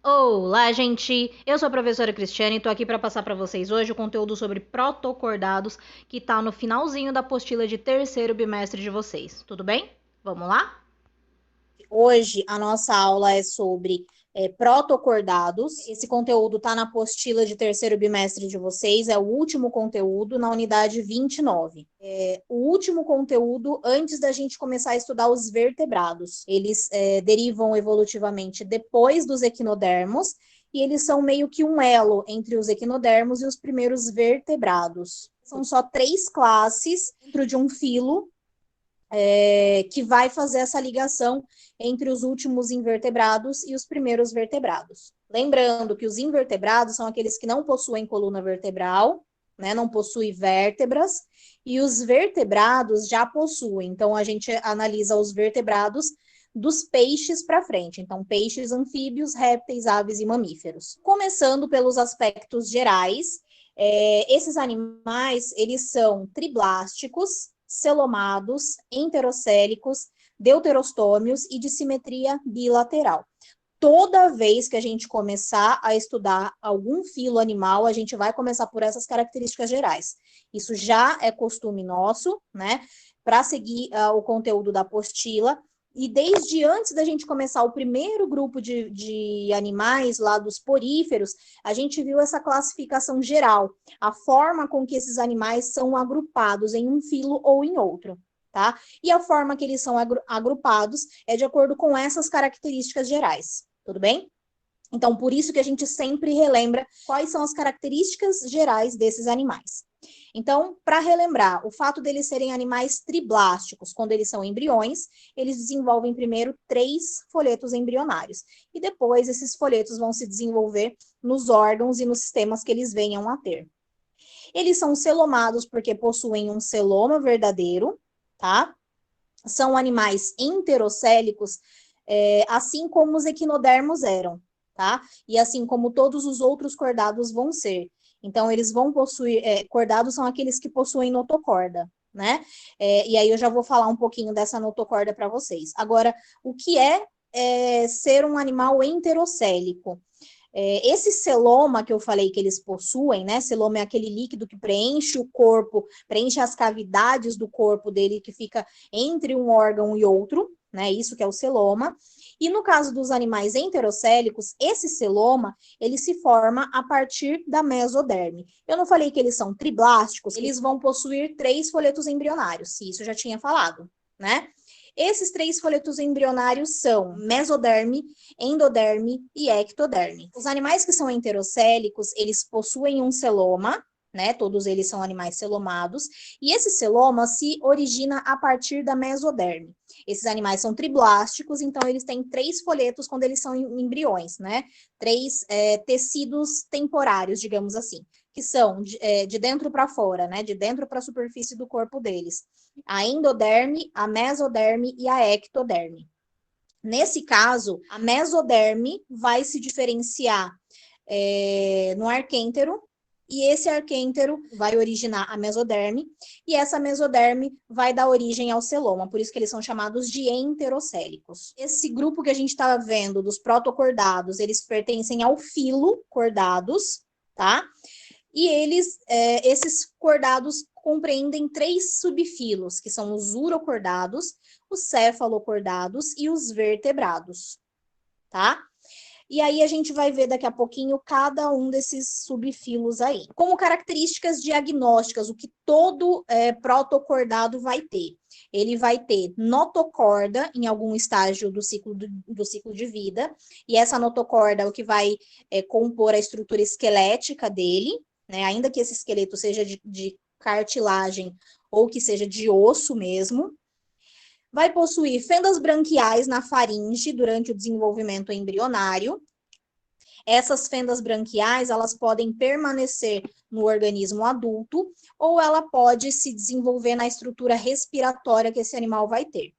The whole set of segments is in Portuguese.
Olá, gente! Eu sou a professora Cristiane e tô aqui para passar para vocês hoje o conteúdo sobre protocordados que tá no finalzinho da apostila de terceiro bimestre de vocês. Tudo bem? Vamos lá? Hoje a nossa aula é sobre protocordados. Esse conteúdo está na apostila de terceiro bimestre de vocês, é o último conteúdo na unidade 29. O último conteúdo antes da gente começar a estudar os vertebrados. Eles derivam evolutivamente depois dos equinodermos e eles são meio que um elo entre os equinodermos e os primeiros vertebrados. São só 3 classes dentro de um filo que vai fazer essa ligação entre os últimos invertebrados e os primeiros vertebrados. Lembrando que os invertebrados são aqueles que não possuem coluna vertebral, né, não possuem vértebras, e os vertebrados já possuem. Então, a gente analisa os vertebrados dos peixes para frente. Então, peixes, anfíbios, répteis, aves e mamíferos. Começando pelos aspectos gerais, esses animais, eles são triblásticos, celomados, enterocélicos, deuterostômios e de simetria bilateral. Toda vez que a gente começar a estudar algum filo animal, a gente vai começar por essas características gerais. Isso já é costume nosso, né? Para seguir o conteúdo da apostila. E desde antes da gente começar o primeiro grupo de animais lá dos poríferos, a gente viu essa classificação geral, a forma com que esses animais são agrupados em um filo ou em outro, tá? E a forma que eles são agrupados é de acordo com essas características gerais, tudo bem? Então, por isso que a gente sempre relembra quais são as características gerais desses animais. Então, para relembrar, o fato deles serem animais triblásticos, quando eles são embriões, eles desenvolvem primeiro 3 folhetos embrionários. E depois esses folhetos vão se desenvolver nos órgãos e nos sistemas que eles venham a ter. Eles são celomados porque possuem um celoma verdadeiro, tá? São animais enterocélicos, assim como os equinodermos eram, tá? E assim como todos os outros cordados vão ser. Então, eles vão possuir, cordados são aqueles que possuem notocorda, né? E aí eu já vou falar um pouquinho dessa notocorda para vocês. Agora, o que é ser um animal enterocélico? Esse celoma que eu falei que eles possuem, né? Celoma é aquele líquido que preenche o corpo, preenche as cavidades do corpo dele, que fica entre um órgão e outro, né? Isso que é o celoma. E no caso dos animais enterocélicos, esse celoma, ele se forma a partir da mesoderme. Eu não falei que eles são triblásticos, eles vão possuir 3 folhetos embrionários, se isso eu já tinha falado, né? Esses 3 folhetos embrionários são mesoderme, endoderme e ectoderme. Os animais que são enterocélicos, eles possuem um celoma, né? Todos eles são animais celomados, e esse celoma se origina a partir da mesoderme. Esses animais são triblásticos, então eles têm 3 folhetos quando eles são embriões, né? 3 tecidos temporários, digamos assim, que são de dentro para fora, né? De dentro para a superfície do corpo deles. A endoderme, a mesoderme e a ectoderme. Nesse caso, a mesoderme vai se diferenciar no arquêntero, e esse arquêntero vai originar a mesoderme, e essa mesoderme vai dar origem ao celoma, por isso que eles são chamados de enterocélicos. Esse grupo que a gente está vendo dos protocordados, eles pertencem ao filo cordados, tá? E esses cordados compreendem 3 subfilos, que são os urocordados, os cefalocordados e os vertebrados, tá? E aí a gente vai ver daqui a pouquinho cada um desses subfilos aí. Como características diagnósticas, o que todo protocordado vai ter? Ele vai ter notocorda em algum estágio do ciclo de vida, e essa notocorda é o que vai compor a estrutura esquelética dele, né? Ainda que esse esqueleto seja de cartilagem ou que seja de osso mesmo. Vai possuir fendas branquiais na faringe durante o desenvolvimento embrionário. Essas fendas branquiais, elas podem permanecer no organismo adulto ou ela pode se desenvolver na estrutura respiratória que esse animal vai ter.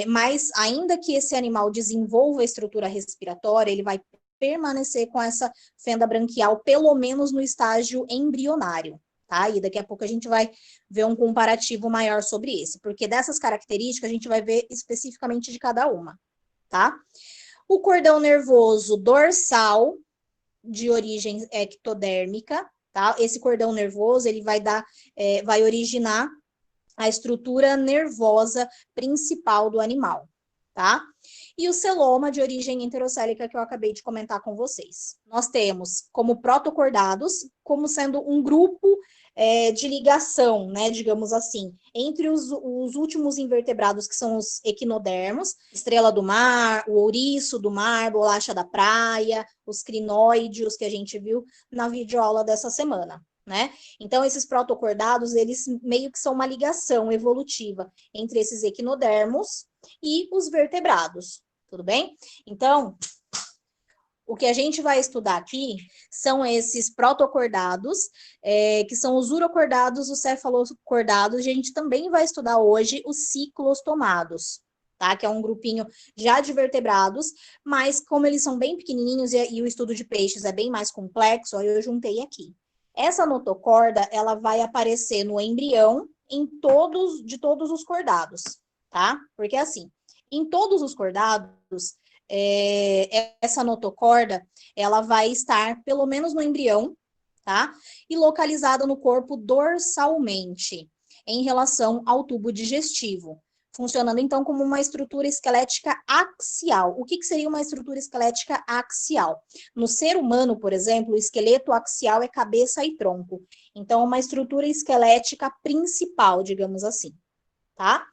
Mas ainda que esse animal desenvolva a estrutura respiratória, ele vai permanecer com essa fenda branquial, pelo menos no estágio embrionário, tá? E daqui a pouco a gente vai ver um comparativo maior sobre esse, porque dessas características a gente vai ver especificamente de cada uma, tá? O cordão nervoso dorsal, de origem ectodérmica, tá? Esse cordão nervoso, ele vai originar a estrutura nervosa principal do animal, tá? E o celoma de origem enterocélica que eu acabei de comentar com vocês. Nós temos como protocordados, como sendo um grupo de ligação, né, digamos assim, entre os últimos invertebrados, que são os equinodermos, estrela do mar, o ouriço do mar, bolacha da praia, os crinóideos que a gente viu na videoaula dessa semana, né? Então, esses protocordados, eles meio que são uma ligação evolutiva entre esses equinodermos e os vertebrados, tudo bem? Então, o que a gente vai estudar aqui são esses protocordados, que são os urocordados, os cefalocordados, e a gente também vai estudar hoje os ciclostomados, tá? Que é um grupinho já de vertebrados, mas como eles são bem pequenininhos e o estudo de peixes é bem mais complexo, eu juntei aqui. Essa notocorda, ela vai aparecer no embrião de todos os cordados, tá? Porque assim, em todos os cordados, essa notocorda, ela vai estar pelo menos no embrião, tá? E localizada no corpo dorsalmente, em relação ao tubo digestivo, funcionando então como uma estrutura esquelética axial. O que seria uma estrutura esquelética axial? No ser humano, por exemplo, o esqueleto axial é cabeça e tronco. Então, uma estrutura esquelética principal, digamos assim, tá?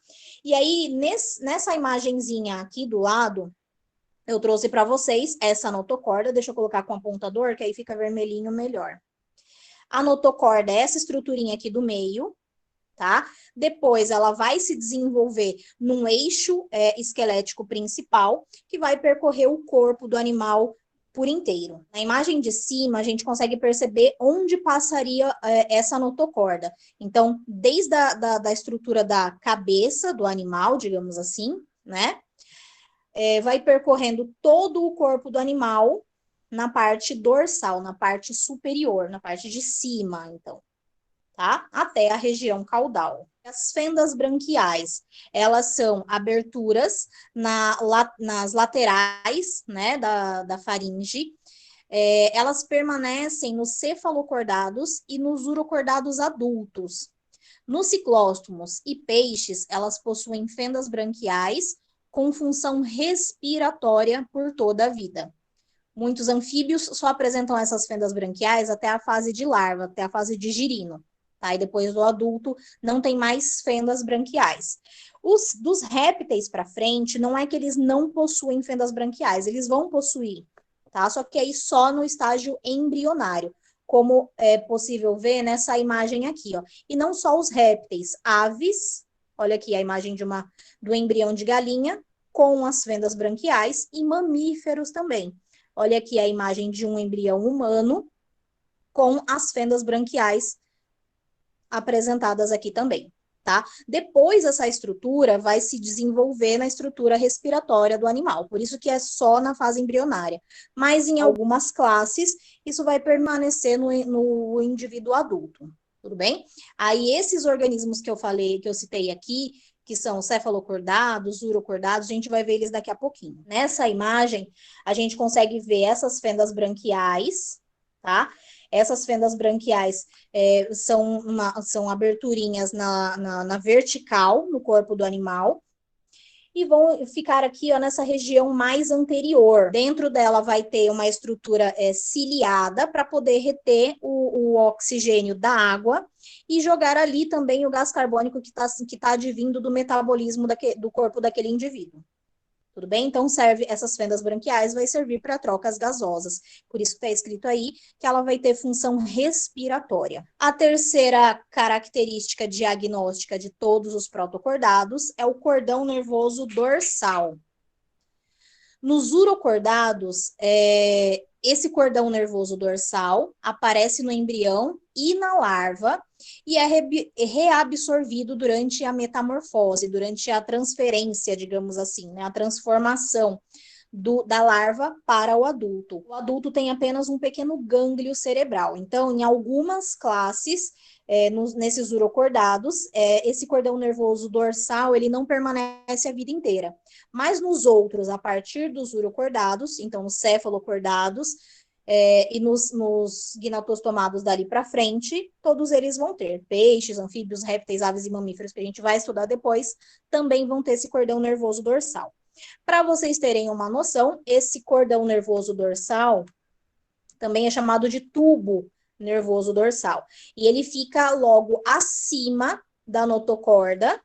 E aí, nessa imagenzinha aqui do lado, eu trouxe para vocês essa notocorda, deixa eu colocar com apontador, que aí fica vermelhinho melhor. A notocorda é essa estruturinha aqui do meio, tá? Depois ela vai se desenvolver num eixo esquelético principal, que vai percorrer o corpo do animal por inteiro. Na imagem de cima, a gente consegue perceber onde passaria essa notocorda. Então, desde da estrutura da cabeça do animal, digamos assim, né? Vai percorrendo todo o corpo do animal na parte dorsal, na parte superior, na parte de cima, então, tá? Até a região caudal. As fendas branquiais, elas são aberturas nas laterais, né, da faringe. Elas permanecem nos cefalocordados e nos urocordados adultos. Nos ciclóstomos e peixes, elas possuem fendas branquiais com função respiratória por toda a vida. Muitos anfíbios só apresentam essas fendas branquiais até a fase de larva, até a fase de girino, tá? E depois do adulto não tem mais fendas branquiais. Dos répteis para frente, não é que eles não possuem fendas branquiais, eles vão possuir, tá? Só que aí só no estágio embrionário, como é possível ver nessa imagem aqui, ó. E não só os répteis, aves, olha aqui a imagem do embrião de galinha, com as fendas branquiais, e mamíferos também. Olha aqui a imagem de um embrião humano, com as fendas branquiais apresentadas aqui também, tá? Depois essa estrutura vai se desenvolver na estrutura respiratória do animal, por isso que é só na fase embrionária. Mas em algumas classes, isso vai permanecer no indivíduo adulto, tudo bem? Aí esses organismos que eu falei, que eu citei aqui, que são cefalocordados, urocordados, a gente vai ver eles daqui a pouquinho. Nessa imagem, a gente consegue ver essas fendas branquiais, tá? Essas fendas branquiais são aberturinhas na vertical, no corpo do animal, e vão ficar aqui, ó, nessa região mais anterior. Dentro dela vai ter uma estrutura ciliada para poder reter o oxigênio da água e jogar ali também o gás carbônico que tá advindo do metabolismo do corpo daquele indivíduo. Tudo bem? Então, essas fendas branquiais vai servir para trocas gasosas. Por isso que está escrito aí que ela vai ter função respiratória. A terceira característica diagnóstica de todos os protocordados é o cordão nervoso dorsal. Nos urocordados, esse cordão nervoso dorsal aparece no embrião e na larva e é reabsorvido durante a metamorfose, durante a transferência, digamos assim, né, a transformação da larva para o adulto. O adulto tem apenas um pequeno gânglio cerebral. Então, em algumas classes, nesses urocordados, esse cordão nervoso dorsal, ele não permanece a vida inteira. Mas nos outros, a partir dos urocordados, então os cefalocordados, e nos gnatostomados dali para frente, todos eles vão ter. Peixes, anfíbios, répteis, aves e mamíferos, que a gente vai estudar depois, também vão ter esse cordão nervoso dorsal. Para vocês terem uma noção, esse cordão nervoso dorsal também é chamado de tubo nervoso dorsal. E ele fica logo acima da notocorda,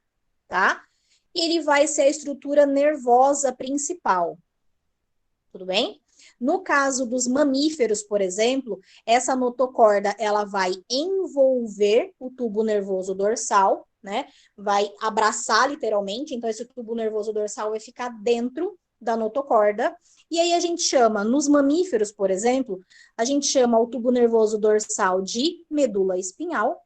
tá? E ele vai ser a estrutura nervosa principal. Tudo bem? No caso dos mamíferos, por exemplo, essa notocorda, ela vai envolver o tubo nervoso dorsal, né? Vai abraçar literalmente, então esse tubo nervoso dorsal vai ficar dentro da notocorda. E aí a gente chama, nos mamíferos, por exemplo, a gente chama o tubo nervoso dorsal de medula espinhal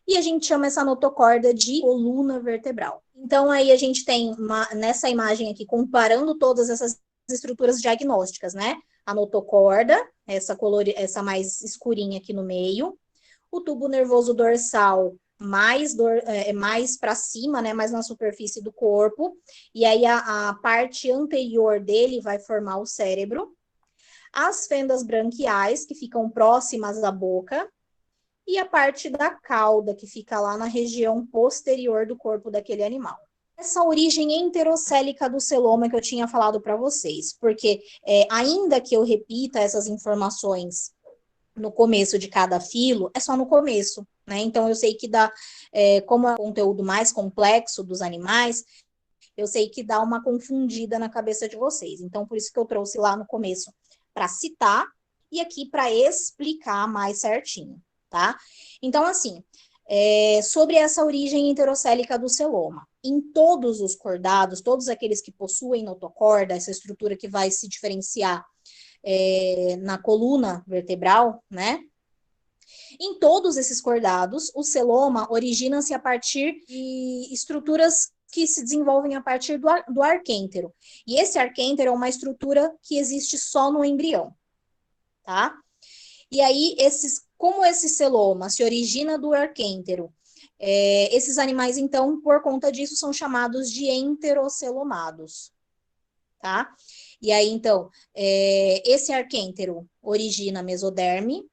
e a gente chama essa notocorda de coluna vertebral. Então aí a gente tem nessa imagem aqui, comparando todas essas estruturas diagnósticas, né? A notocorda, essa mais escurinha aqui no meio, o tubo nervoso dorsal mais para cima, né, mais na superfície do corpo, e aí a parte anterior dele vai formar o cérebro, as fendas branquiais, que ficam próximas da boca, e a parte da cauda, que fica lá na região posterior do corpo daquele animal. Essa origem enterocélica do celoma que eu tinha falado para vocês, porque ainda que eu repita essas informações no começo de cada filo, é só no começo, né? Então, eu sei que como é um conteúdo mais complexo dos animais, eu sei que dá uma confundida na cabeça de vocês. Então, por isso que eu trouxe lá no começo para citar e aqui para explicar mais certinho, tá? Então, assim, sobre essa origem enterocélica do celoma. Em todos os cordados, todos aqueles que possuem notocorda, essa estrutura que vai se diferenciar na coluna vertebral, né? Em todos esses cordados, o celoma origina-se a partir de estruturas que se desenvolvem a partir do arquêntero. E esse arquêntero é uma estrutura que existe só no embrião, tá? E aí, como esse celoma se origina do arquêntero, esses animais, então, por conta disso, são chamados de enterocelomados, tá? E aí, então, esse arquêntero origina a mesoderme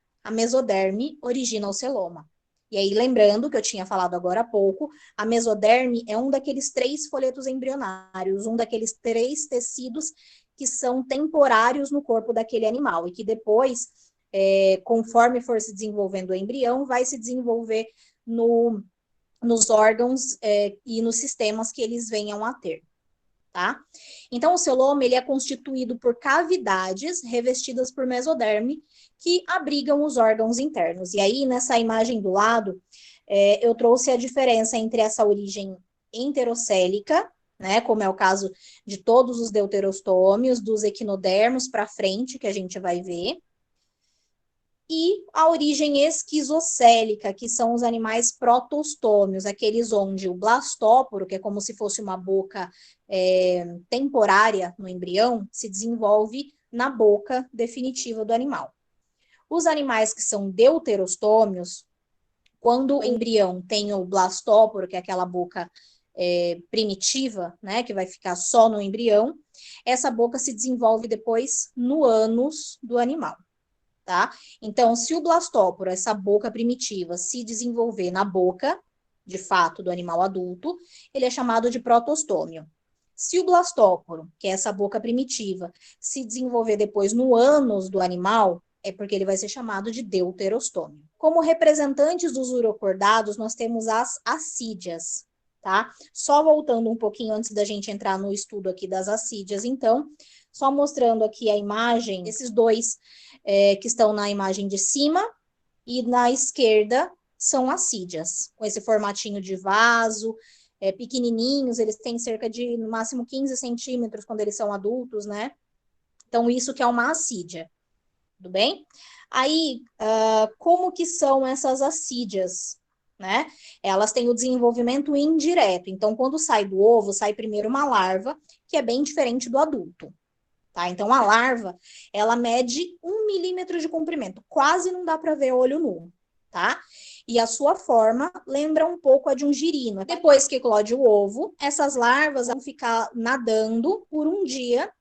origina o celoma. E aí, lembrando que eu tinha falado agora há pouco, a mesoderme é um daqueles 3 folhetos embrionários, um daqueles 3 tecidos que são temporários no corpo daquele animal e que depois, conforme for se desenvolvendo o embrião, vai se desenvolver nos órgãos e nos sistemas que eles venham a ter. Tá? Então, o celoma ele é constituído por cavidades revestidas por mesoderme que abrigam os órgãos internos. E aí, nessa imagem do lado, eu trouxe a diferença entre essa origem enterocélica, né, como é o caso de todos os deuterostômios, dos equinodermos para frente, que a gente vai ver, e a origem esquizocélica, que são os animais protostômios, aqueles onde o blastóporo, que é como se fosse uma boca temporária no embrião, se desenvolve na boca definitiva do animal. Os animais que são deuterostômios, quando o embrião tem o blastóporo, que é aquela boca primitiva, né, que vai ficar só no embrião, essa boca se desenvolve depois no ânus do animal. Tá? Então, se o blastóporo, essa boca primitiva, se desenvolver na boca, de fato, do animal adulto, ele é chamado de protostômio. Se o blastóporo, que é essa boca primitiva, se desenvolver depois no ânus do animal, é porque ele vai ser chamado de deuterostômio. Como representantes dos urocordados, nós temos as assídias, tá? Só voltando um pouquinho antes da gente entrar no estudo aqui das assídias, então, só mostrando aqui a imagem, esses dois que estão na imagem de cima, e na esquerda são assídias, com esse formatinho de vaso, pequenininhos, eles têm cerca de, no máximo, 15 centímetros quando eles são adultos, né? Então, isso que é uma assídia, tudo bem? Aí, como que são essas assídias, né? Elas têm o desenvolvimento indireto, então, quando sai do ovo, sai primeiro uma larva, que é bem diferente do adulto, tá? Então, a larva, ela mede 1 milímetro de comprimento, quase não dá para ver olho nu, tá? E a sua forma lembra um pouco a de um girino. Depois que eclode o ovo, essas larvas vão ficar nadando por um dia,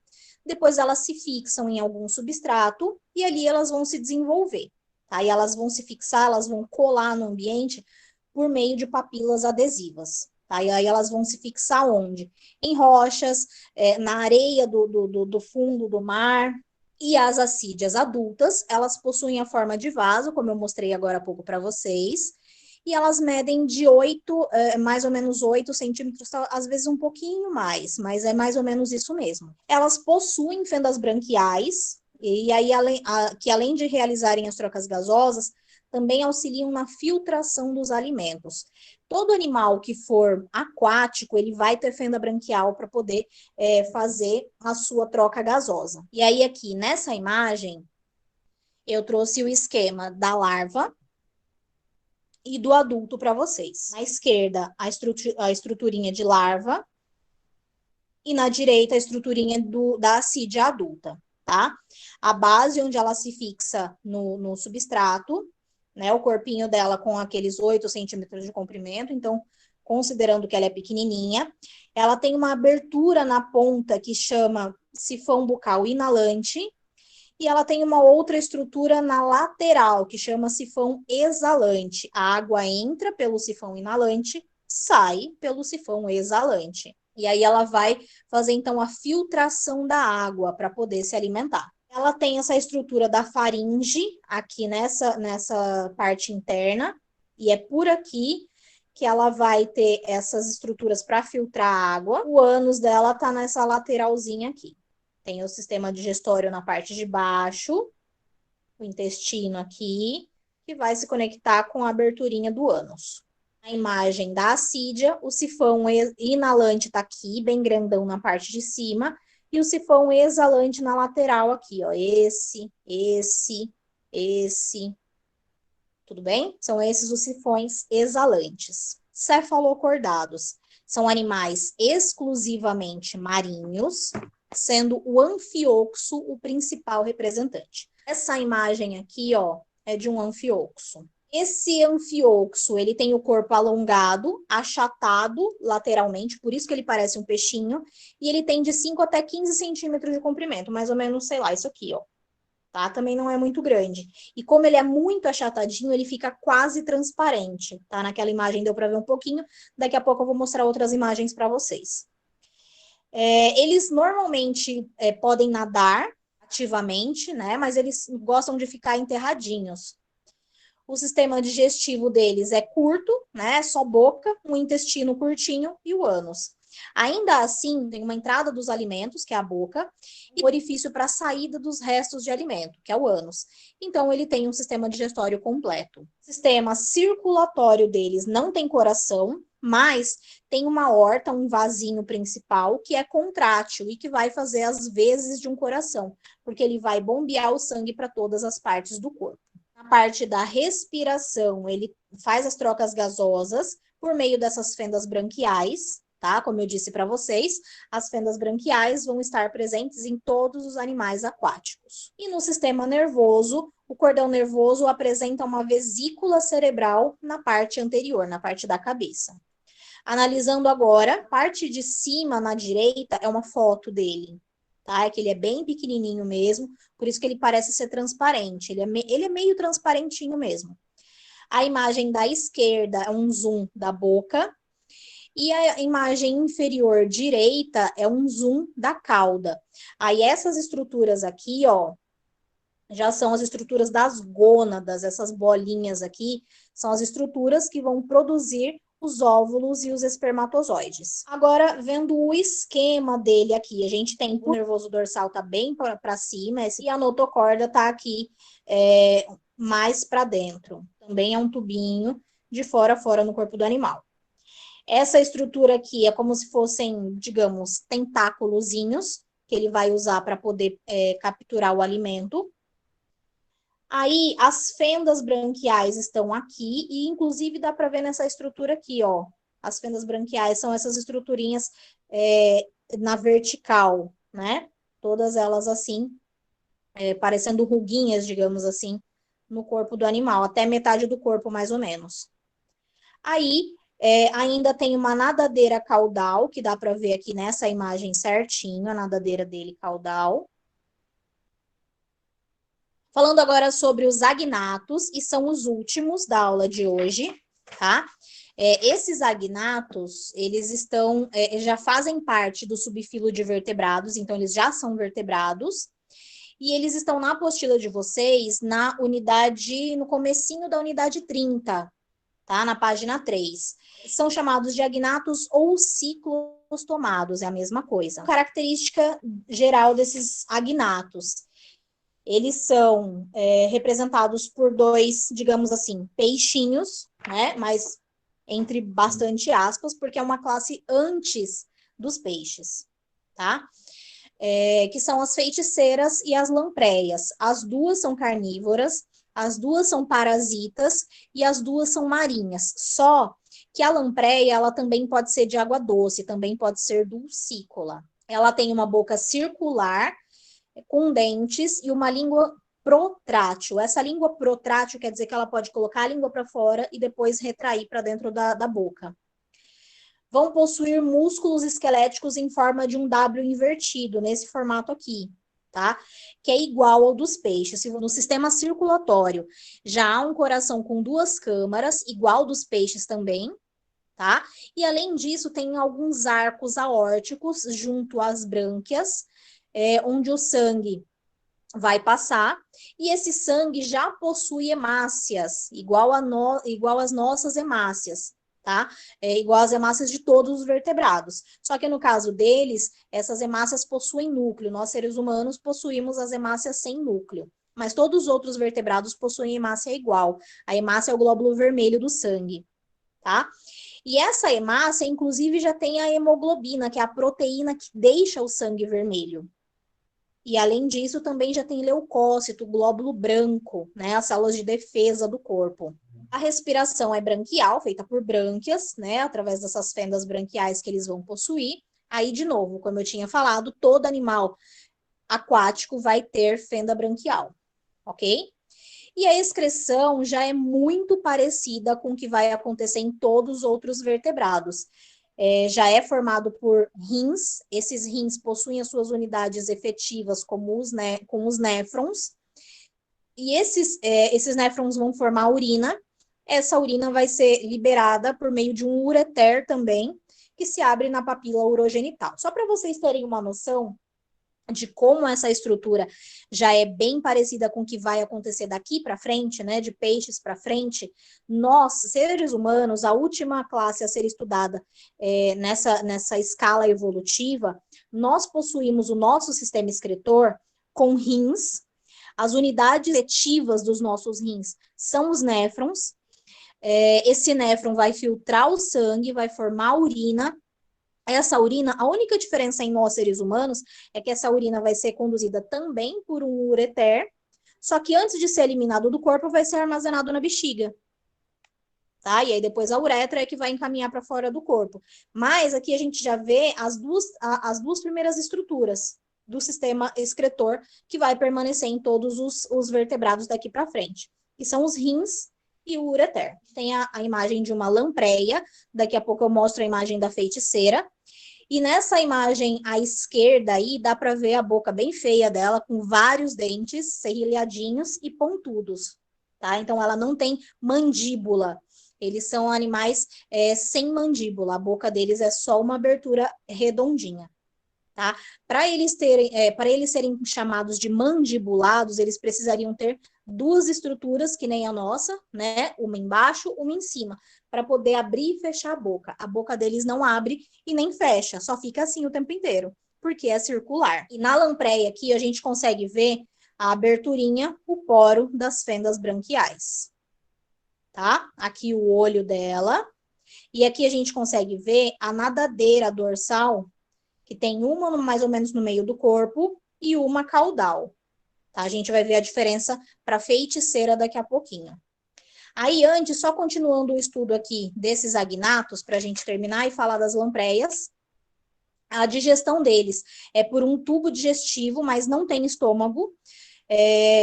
depois elas se fixam em algum substrato e ali elas vão se desenvolver, tá? E elas vão se fixar, elas vão colar no ambiente por meio de papilas adesivas. Tá? E aí elas vão se fixar onde? Em rochas, na areia do fundo do mar. E as assídeas adultas, elas possuem a forma de vaso, como eu mostrei agora há pouco para vocês, e elas medem de 8, mais ou menos 8 centímetros, às vezes um pouquinho mais, mas é mais ou menos isso mesmo. Elas possuem fendas branquiais, e aí, que além de realizarem as trocas gasosas, também auxiliam na filtração dos alimentos. Todo animal que for aquático, ele vai ter fenda branquial para poder fazer a sua troca gasosa. E aí, aqui nessa imagem, eu trouxe o esquema da larva e do adulto para vocês. Na esquerda, a estruturinha de larva e na direita, a estruturinha da assídia adulta, tá? A base onde ela se fixa no substrato, né? O corpinho dela com aqueles 8 centímetros de comprimento, então, considerando que ela é pequenininha, ela tem uma abertura na ponta que chama sifão bucal inalante, e ela tem uma outra estrutura na lateral, que chama sifão exalante. A água entra pelo sifão inalante, sai pelo sifão exalante. E aí ela vai fazer, então, a filtração da água para poder se alimentar. Ela tem essa estrutura da faringe aqui nessa parte interna, e é por aqui que ela vai ter essas estruturas para filtrar a água. O ânus dela está nessa lateralzinha aqui. Tem o sistema digestório na parte de baixo, o intestino aqui, que vai se conectar com a aberturinha do ânus. A imagem da assídia, o sifão inalante está aqui, bem grandão na parte de cima, e o sifão exalante na lateral aqui, ó. Esse. Tudo bem? São esses os sifões exalantes. Cefalocordados são animais exclusivamente marinhos, sendo o anfioxo o principal representante. Essa imagem aqui, ó, é de um anfioxo. Esse anfioxo, ele tem o corpo alongado, achatado lateralmente, por isso que ele parece um peixinho, e ele tem de 5 até 15 centímetros de comprimento, mais ou menos, sei lá, isso aqui, ó. Tá? Também não é muito grande. E como ele é muito achatadinho, ele fica quase transparente, tá? Naquela imagem deu para ver um pouquinho, daqui a pouco eu vou mostrar outras imagens para vocês. Eles normalmente podem nadar ativamente, né? Mas eles gostam de ficar enterradinhos. O sistema digestivo deles é curto, né? Só boca, um intestino curtinho e o ânus. Ainda assim, tem uma entrada dos alimentos, que é a boca, e orifício para a saída dos restos de alimento, que é o ânus. Então, ele tem um sistema digestório completo. O sistema circulatório deles não tem coração, mas tem uma aorta, um vasinho principal, que é contrátil e que vai fazer as vezes de um coração, porque ele vai bombear o sangue para todas as partes do corpo. Na parte da respiração, ele faz as trocas gasosas por meio dessas fendas branquiais, tá? Como eu disse para vocês, as fendas branquiais vão estar presentes em todos os animais aquáticos. E no sistema nervoso, o cordão nervoso apresenta uma vesícula cerebral na parte anterior, na parte da cabeça. Analisando agora, a parte de cima na direita é uma foto dele, tá? É que ele é bem pequenininho mesmo, por isso que ele parece ser transparente. Ele é meio transparentinho mesmo. A imagem da esquerda é um zoom da boca, e a imagem inferior direita é um zoom da cauda. Aí essas estruturas aqui, ó, já são as estruturas das gônadas, essas bolinhas aqui, são as estruturas que vão produzir os óvulos e os espermatozoides. Agora, vendo o esquema dele aqui, a gente tem o nervoso dorsal tá bem para cima, e a notocorda tá aqui mais para dentro. Também é um tubinho de fora a fora no corpo do animal. Essa estrutura aqui é como se fossem, digamos, tentáculozinhos, que ele vai usar para poder capturar o alimento. Aí, as fendas branquiais estão aqui, e inclusive dá para ver nessa estrutura aqui, ó. As fendas branquiais são essas estruturinhas na vertical, né? Todas elas assim, parecendo ruguinhas, digamos assim, no corpo do animal, até metade do corpo, mais ou menos. Aí, ainda tem uma nadadeira caudal, que dá para ver aqui nessa imagem certinho, a nadadeira dele caudal. Falando agora sobre os agnatos, e são os últimos da aula de hoje, tá? Esses agnatos, eles já fazem parte do subfilo de vertebrados, então eles já são vertebrados, e eles estão na apostila de vocês, no comecinho da unidade 30, tá? Na página 3. São chamados de agnatos ou ciclostomados, é a mesma coisa. Característica geral desses agnatos. Eles são representados por dois, digamos assim, peixinhos, né? Mas entre bastante aspas, porque é uma classe antes dos peixes, tá? Que são as feiticeiras e as lampreias. As duas são carnívoras, as duas são parasitas e as duas são marinhas. Só que a lampreia, ela também pode ser de água doce, também pode ser dulcícola. Ela tem uma boca circular, com dentes e uma língua protrátil. Essa língua protrátil quer dizer que ela pode colocar a língua para fora e depois retrair para dentro da boca. Vão possuir músculos esqueléticos em forma de um W invertido, nesse formato aqui, tá? Que é igual ao dos peixes. No sistema circulatório já há um coração com duas câmaras, igual dos peixes também, tá? E além disso, tem alguns arcos aórticos junto às brânquias, onde o sangue vai passar, e esse sangue já possui hemácias, igual às nossas hemácias, tá? Igual às hemácias de todos os vertebrados. Só que no caso deles, essas hemácias possuem núcleo. Nós, seres humanos, possuímos as hemácias sem núcleo. Mas todos os outros vertebrados possuem hemácia igual. A hemácia é o glóbulo vermelho do sangue, tá? E essa hemácia, inclusive, já tem a hemoglobina, que é a proteína que deixa o sangue vermelho. E, além disso, também já tem leucócito, glóbulo branco, né? As células de defesa do corpo. A respiração é branquial, feita por brânquias, né? Através dessas fendas branquiais que eles vão possuir. Aí, de novo, como eu tinha falado, todo animal aquático vai ter fenda branquial, ok? E a excreção já é muito parecida com o que vai acontecer em todos os outros vertebrados. Já é formado por rins, esses rins possuem as suas unidades efetivas com os néfrons, e esses néfrons vão formar urina. Essa urina vai ser liberada por meio de um ureter também, que se abre na papila urogenital. Só para vocês terem uma noção de como essa estrutura já é bem parecida com o que vai acontecer daqui para frente, né, de peixes para frente, nós, seres humanos, a última classe a ser estudada nessa escala evolutiva, nós possuímos o nosso sistema excretor com rins, as unidades efetivas dos nossos rins são os néfrons, esse néfron vai filtrar o sangue, vai formar urina. Essa urina, a única diferença em nós, seres humanos, é que essa urina vai ser conduzida também por um ureter, só que antes de ser eliminado do corpo, vai ser armazenado na bexiga. Tá? E aí depois a uretra é que vai encaminhar para fora do corpo. Mas aqui a gente já vê as duas primeiras estruturas do sistema excretor que vai permanecer em todos os vertebrados daqui para frente, que são os rins e o ureter. Tem a imagem de uma lampreia, daqui a pouco eu mostro a imagem da feiticeira. E nessa imagem à esquerda aí, dá para ver a boca bem feia dela, com vários dentes serrilhadinhos e pontudos, tá? Então, ela não tem mandíbula. Eles são animais sem mandíbula. A boca deles é só uma abertura redondinha, tá? Para eles serem chamados de mandibulados, eles precisariam ter duas estruturas, que nem a nossa, né? Uma embaixo, uma em cima, para poder abrir e fechar a boca. A boca deles não abre e nem fecha, só fica assim o tempo inteiro, porque é circular. E na lampreia aqui a gente consegue ver a aberturinha, o poro das fendas branquiais, tá? Aqui o olho dela. E aqui a gente consegue ver a nadadeira dorsal, que tem uma mais ou menos no meio do corpo e uma caudal. Tá? A gente vai ver a diferença para feiticeira daqui a pouquinho. Aí, antes, só continuando o estudo aqui desses agnatos, para a gente terminar e falar das lampreias. A digestão deles é por um tubo digestivo, mas não tem estômago,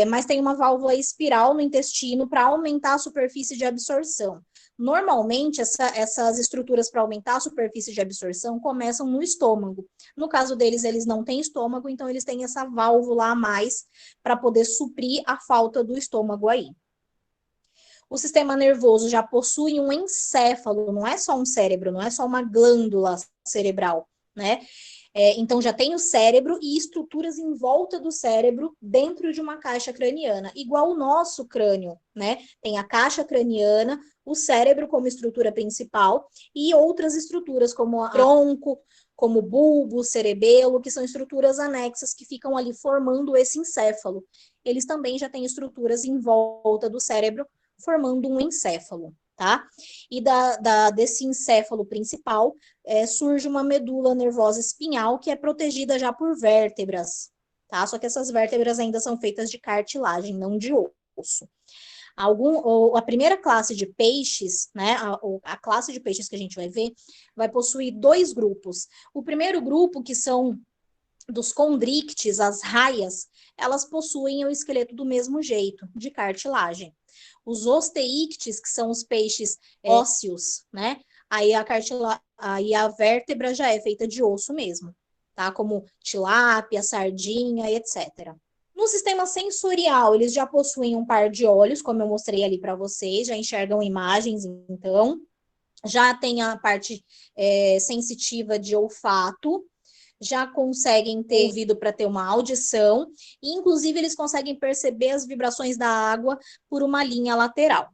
mas tem uma válvula espiral no intestino para aumentar a superfície de absorção. Normalmente, essas estruturas para aumentar a superfície de absorção começam no estômago. No caso deles, eles não têm estômago, então eles têm essa válvula a mais para poder suprir a falta do estômago aí. O sistema nervoso já possui um encéfalo, não é só um cérebro, não é só uma glândula cerebral, né? Então já tem o cérebro e estruturas em volta do cérebro dentro de uma caixa craniana, igual o nosso crânio, né? Tem a caixa craniana, o cérebro como estrutura principal e outras estruturas como o tronco, como o bulbo, cerebelo, que são estruturas anexas que ficam ali formando esse encéfalo. Eles também já têm estruturas em volta do cérebro formando um encéfalo, tá? E desse encéfalo principal surge uma medula nervosa espinhal que é protegida já por vértebras, tá? Só que essas vértebras ainda são feitas de cartilagem, não de osso. A primeira classe de peixes, né, a classe de peixes que a gente vai ver, vai possuir dois grupos. O primeiro grupo, que são dos condrictes, as raias, elas possuem o esqueleto do mesmo jeito, de cartilagem. Os osteíctes, que são os peixes ósseos, né? Aí a vértebra já é feita de osso mesmo, tá? Como tilápia, sardinha, etc. No sistema sensorial, eles já possuem um par de olhos, como eu mostrei ali para vocês, já enxergam imagens, então. Já tem a parte sensitiva de olfato, já conseguem ter ouvido para ter uma audição, e inclusive eles conseguem perceber as vibrações da água por uma linha lateral.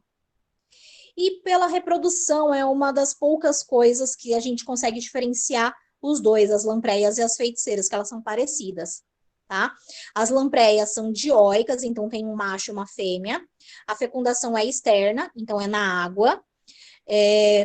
E pela reprodução, é uma das poucas coisas que a gente consegue diferenciar os dois, as lampreias e as feiticeiras, que elas são parecidas, tá? As lampreias são dioicas, então tem um macho e uma fêmea. A fecundação é externa, então é na água.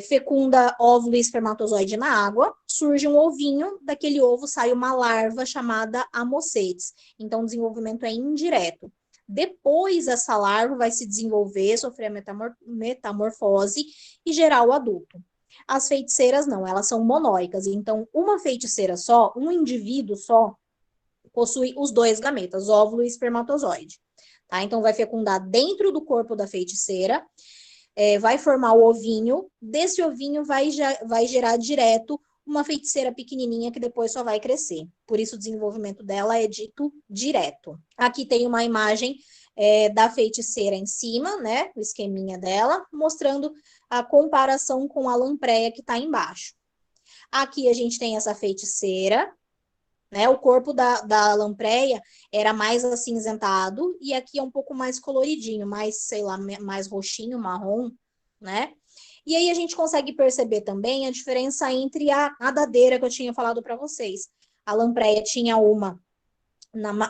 Fecunda óvulo e espermatozoide na água, surge um ovinho, daquele ovo sai uma larva chamada amocetes. Então, o desenvolvimento é indireto. Depois, essa larva vai se desenvolver, sofrer a metamorfose e gerar o adulto. As feiticeiras não, elas são monóicas. Então, uma feiticeira só, um indivíduo só, possui os dois gametas, óvulo e espermatozoide. Tá? Então, vai fecundar dentro do corpo da feiticeira, vai formar o ovinho, desse ovinho vai gerar direto uma feiticeira pequenininha que depois só vai crescer. Por isso o desenvolvimento dela é dito direto. Aqui tem uma imagem da feiticeira em cima, né, o esqueminha dela, mostrando a comparação com a lampreia que está embaixo. Aqui a gente tem essa feiticeira, né? O corpo da lampreia era mais acinzentado e aqui é um pouco mais coloridinho, mais, sei lá, mais roxinho, marrom, né? E aí a gente consegue perceber também a diferença entre a nadadeira que eu tinha falado para vocês. A lampreia tinha uma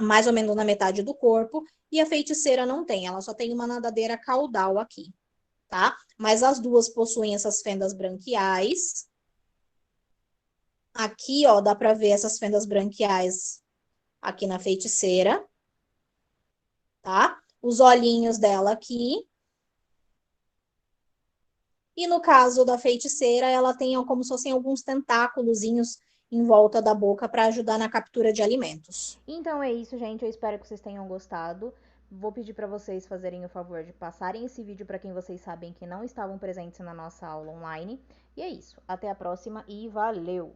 mais ou menos na metade do corpo e a feiticeira não tem, ela só tem uma nadadeira caudal aqui, tá? Mas as duas possuem essas fendas branquiais. Aqui, ó, dá para ver essas fendas branquiais aqui na feiticeira, tá? Os olhinhos dela aqui. E no caso da feiticeira, ela tem como se fossem alguns tentáculozinhos em volta da boca para ajudar na captura de alimentos. Então é isso, gente. Eu espero que vocês tenham gostado. Vou pedir para vocês fazerem o favor de passarem esse vídeo para quem vocês sabem que não estavam presentes na nossa aula online. E é isso. Até a próxima e valeu!